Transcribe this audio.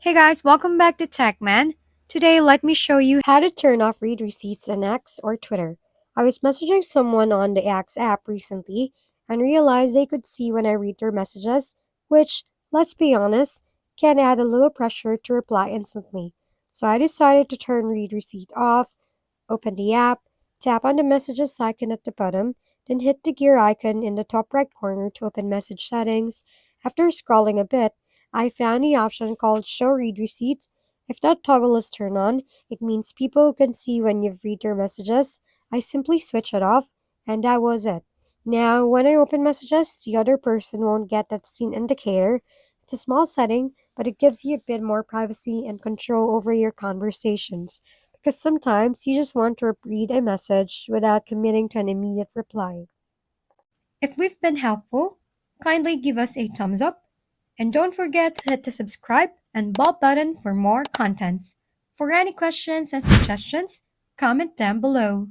Hey guys, welcome back to TechMan. Today, let me show you how to turn off read receipts in X or Twitter. I was messaging someone on the X app recently and realized they could see when I read their messages, which, let's be honest, can add a little pressure to reply instantly. So I decided to turn read receipt off, open the app, tap on the messages icon at the bottom, then hit the gear icon in the top right corner to open message settings. After scrolling a bit, I found the option called Show Read Receipts. If that toggle is turned on, it means people can see when you've read their messages. I simply switch it off, and that was it. Now, when I open messages, the other person won't get that scene indicator. It's a small setting, but it gives you a bit more privacy and control over your conversations. Because sometimes you just want to read a message without committing to an immediate reply. If we've been helpful, kindly give us a thumbs up and don't forget to hit the subscribe and bell button for more contents. For any questions and suggestions, comment down below.